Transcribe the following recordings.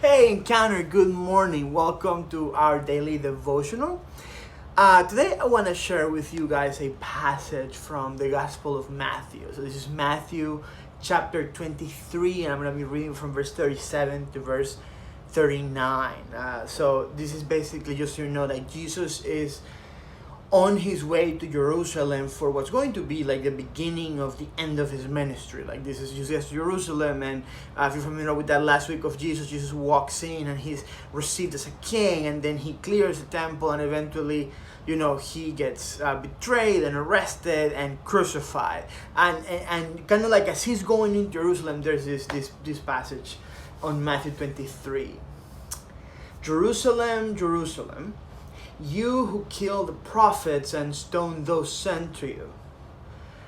Hey, Encounter, good morning. Welcome to our daily devotional. Today, I want to share with you guys a passage from the Gospel of Matthew. So, this is Matthew chapter 23, and I'm going to be reading from verse 37 to verse 39. So, this is basically just so you know that Jesus is on his way to Jerusalem for what's going to be like the beginning of the end of his ministry. Like this is Jesus to Jerusalem, and if you're familiar with that last week of Jesus walks in and he's received as a king, and then he clears the temple, and eventually, he gets betrayed and arrested and crucified. And kind of like as he's going into Jerusalem, there's this passage on Matthew 23. Jerusalem, Jerusalem, you who kill the prophets and stone those sent to you.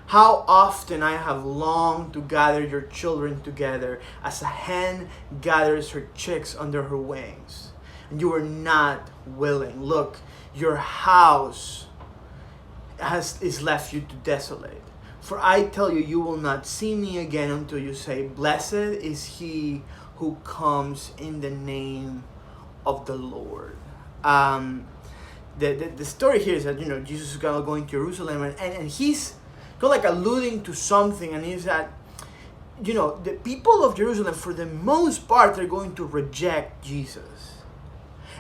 How often I have longed to gather your children together as a hen gathers her chicks under her wings. And you were not willing. Look, your house is left you to desolate. For I tell you, you will not see me again until you say, blessed is he who comes in the name of the Lord. The story here is that Jesus is going to Jerusalem, and he's kind of like alluding to something, and is that the people of Jerusalem for the most part are going to reject Jesus,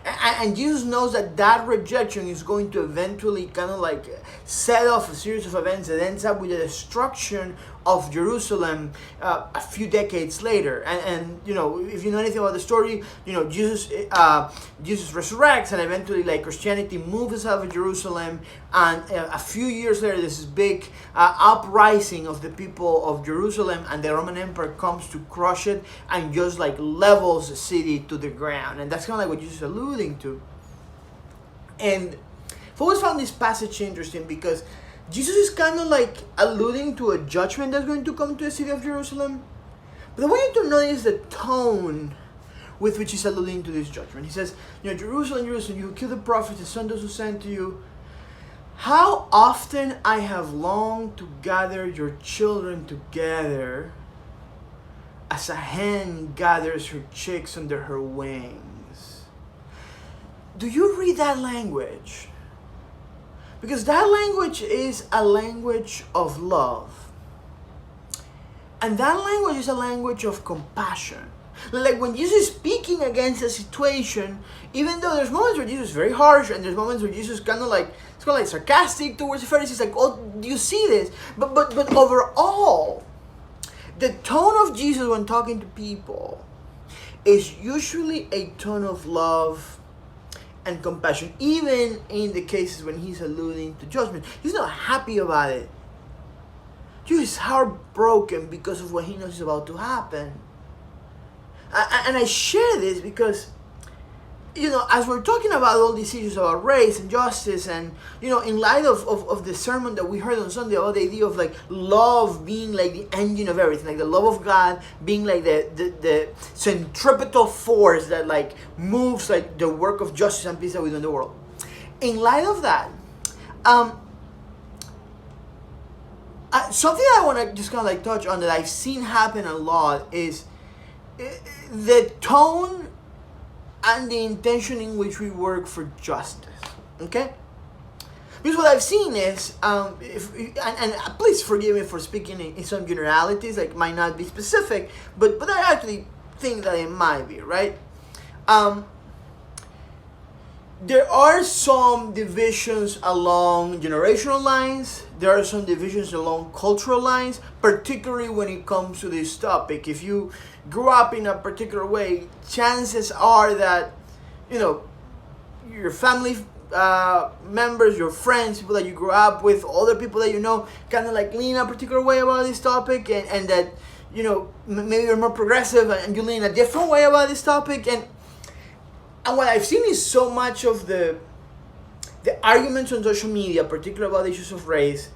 and Jesus knows that rejection is going to eventually kind of like set off a series of events that ends up with the destruction of Jerusalem a few decades later. And if you know anything about the story, Jesus resurrects, and eventually like Christianity moves out of Jerusalem, and a few years later there's this big uprising of the people of Jerusalem, and the Roman Empire comes to crush it and just like levels the city to the ground. And that's kind of like what Jesus is alluding to. And I've always found this passage interesting because Jesus is kind of like alluding to a judgment that's going to come to the city of Jerusalem. But I want you to notice the tone with which he's alluding to this judgment. He says, Jerusalem, Jerusalem, you kill the prophets and send those who sent to you. How often I have longed to gather your children together as a hen gathers her chicks under her wings. Do you read that language? Because that language is a language of love. And that language is a language of compassion. Like when Jesus is speaking against a situation, even though there's moments where Jesus is very harsh, and there's moments where Jesus is kind of like sarcastic towards the Pharisees, like, oh, do you see this? But overall, the tone of Jesus when talking to people is usually a tone of love and compassion, even in the cases when he's alluding to judgment. He's not happy about it. He's heartbroken because of what he knows is about to happen. And I share this because, as we're talking about all these issues about race and justice, and, in light of the sermon that we heard on Sunday about the idea of like love being like the engine of everything, like the love of God being like the centripetal force that like moves like the work of justice and peace that we do in the world. In light of that, something I want to just kind of like touch on that I've seen happen a lot is the tone and the intention in which we work for justice. Okay? Because what I've seen is, and please forgive me for speaking in some generalities, like might not be specific, but I actually think that it might be, right? There are some divisions along generational lines. There are some divisions along cultural lines, particularly when it comes to this topic. If you grew up in a particular way, chances are that, your family members, your friends, people that you grew up with, other people that kind of like lean a particular way about this topic, and that, maybe you're more progressive and you lean a different way about this topic. And what I've seen is so much of the arguments on social media, particularly about issues of race,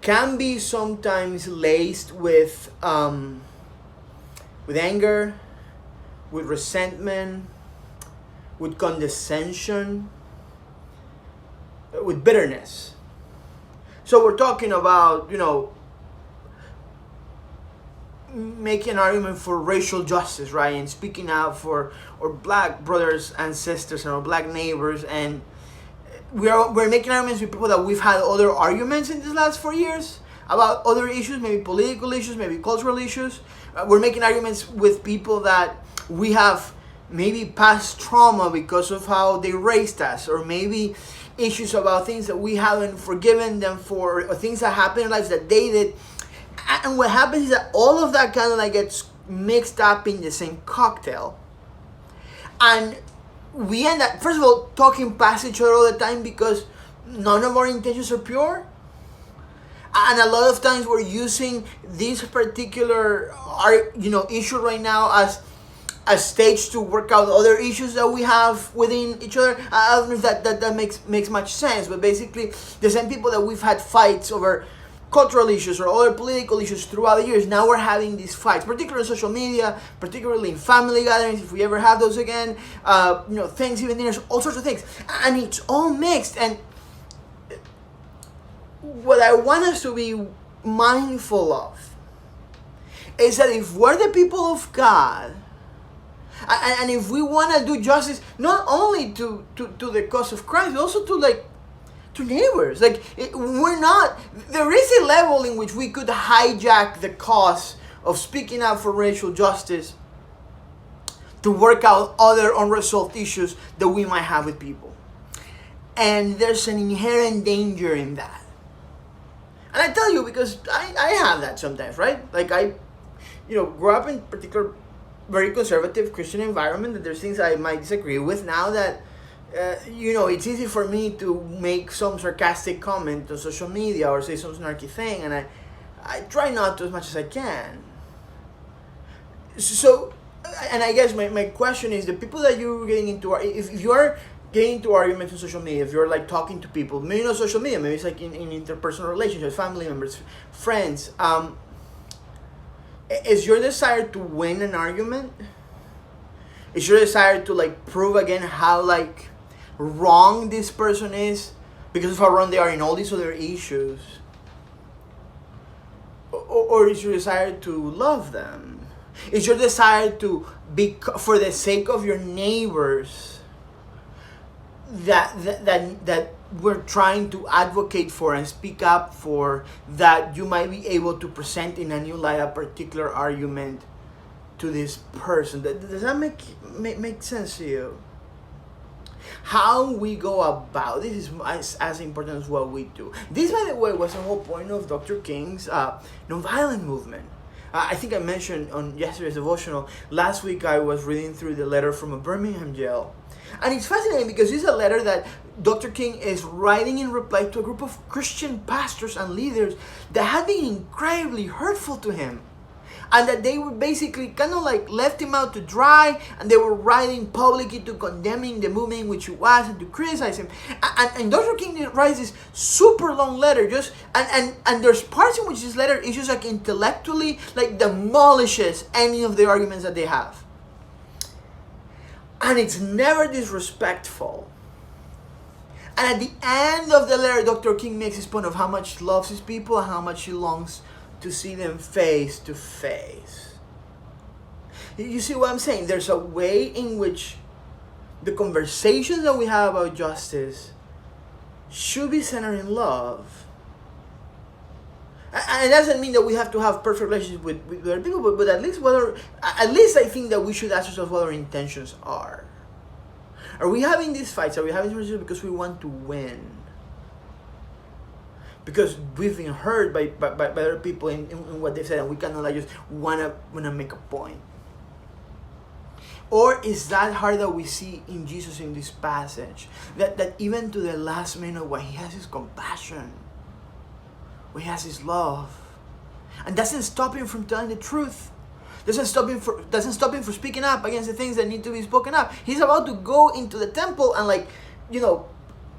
can be sometimes laced with anger, with resentment, with condescension, with bitterness. So we're talking about, making an argument for racial justice, right? And speaking out for our black brothers and sisters and our black neighbors. And we're making arguments with people that we've had other arguments in these last 4 years about other issues, maybe political issues, maybe cultural issues. We're making arguments with people that we have maybe past trauma because of how they raised us, or maybe issues about things that we haven't forgiven them for, or things that happened in lives that they did. And what happens is that all of that kind of like gets mixed up in the same cocktail. And we end up, first of all, talking past each other all the time because none of our intentions are pure. And a lot of times we're using this particular issue right now as a stage to work out other issues that we have within each other. I don't know if that makes much sense, but basically the same people that we've had fights over cultural issues or other political issues throughout the years, now we're having these fights, particularly on social media, particularly in family gatherings, if we ever have those again, Thanksgiving dinners, all sorts of things. And it's all mixed. And what I want us to be mindful of is that if we're the people of God, and if we want to do justice, not only to the cause of Christ, but also to neighbors. We're not, there is a level in which we could hijack the cause of speaking out for racial justice to work out other unresolved issues that we might have with people. And there's an inherent danger in that. And I tell you because I have that sometimes, right? I grew up in particular very conservative Christian environment, that there's things I might disagree with now that it's easy for me to make some sarcastic comment on social media or say some snarky thing, and I try not to as much as I can. So, and I guess my question is, the people that you're getting into, if you're getting into arguments on social media, if you're talking to people, maybe not social media, maybe it's in interpersonal relationships, family members, friends, is your desire to win an argument? Is your desire to prove again how wrong this person is because of how wrong they are in all these other issues? Or is your desire to love them? Is your desire to be, for the sake of your neighbors, that we're trying to advocate for and speak up for, that you might be able to present in a new light a particular argument to this person? Does that make sense to you? How we go about this is as important as what we do. This, by the way, was the whole point of Dr. King's nonviolent movement. I think I mentioned on yesterday's devotional, last week I was reading through the letter from a Birmingham jail. And it's fascinating because it's a letter that Dr. King is writing in reply to a group of Christian pastors and leaders that had been incredibly hurtful to him. And that they were basically kind of left him out to dry, and they were writing publicly to condemning the movement in which he was and to criticize him. And Dr. King writes this super long letter, and there's parts in which this letter is just intellectually demolishes any of the arguments that they have. And it's never disrespectful. And at the end of the letter, Dr. King makes his point of how much he loves his people and how much he longs to see them face to face. You see what I'm saying? There's a way in which the conversations that we have about justice should be centered in love. And it doesn't mean that we have to have perfect relationships with other people, but at least I think that we should ask ourselves what our intentions are. Are we having these fights? Are we having these relationships because we want to win? Because we've been hurt by other people in what they've said, and we cannot just wanna make a point? Or is that heart that we see in Jesus in this passage, that even to the last minute, where he has his compassion, where he has his love, and doesn't stop him from telling the truth, doesn't stop him from speaking up against the things that need to be spoken up. He's about to go into the temple and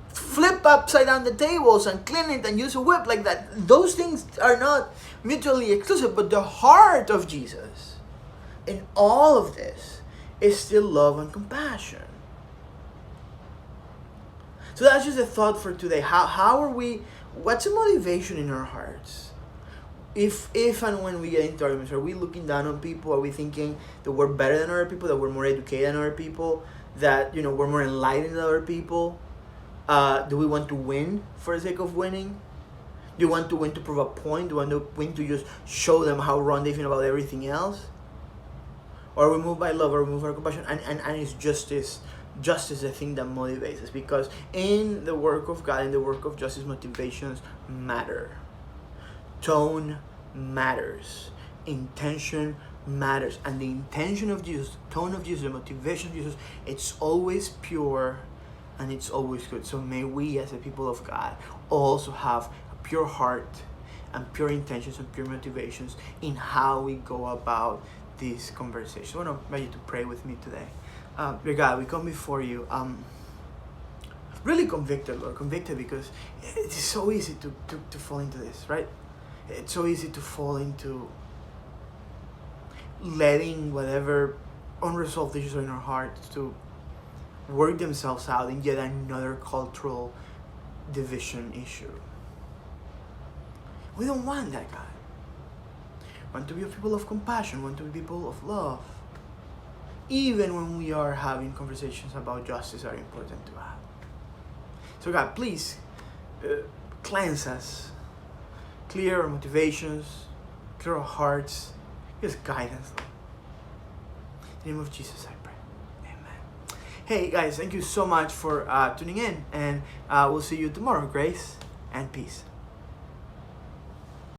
flip upside down the tables and clean it and use a whip like that. Those things are not mutually exclusive, but the heart of Jesus in all of this is still love and compassion. So that's just a thought for today. How are we, what's the motivation in our hearts? if and when we get into arguments, are we looking down on people? Are we thinking that we're better than other people, that we're more educated than other people, that we're more enlightened than other people? Do we want to win for the sake of winning? Do you want to win to prove a point? Do you want to win to just show them how wrong they feel about everything else? Or are we moved by love, or are we moved by compassion? And it's justice the thing that motivates us, because in the work of God, in the work of justice, motivations matter. Tone matters. Intention matters. And the intention of Jesus, the tone of Jesus, the motivation of Jesus, it's always pure and it's always good. So may we as a people of God also have a pure heart and pure intentions and pure motivations in how we go about this conversation. I want to invite you to pray with me today. Dear God, we come before you really convicted, Lord. Convicted because it's so easy to fall into this, right? It's so easy to fall into letting whatever unresolved issues are in our hearts to work themselves out in yet another cultural division issue. We don't want that, God. We want to be a people of compassion. We want to be people of love. Even when we are having conversations about justice that are important to us. So God, please cleanse us. Clear our motivations. Clear our hearts. Just guide us, Lord. In the name of Jesus, I pray. Amen. Hey guys, thank you so much for tuning in. And we'll see you tomorrow. Grace and peace.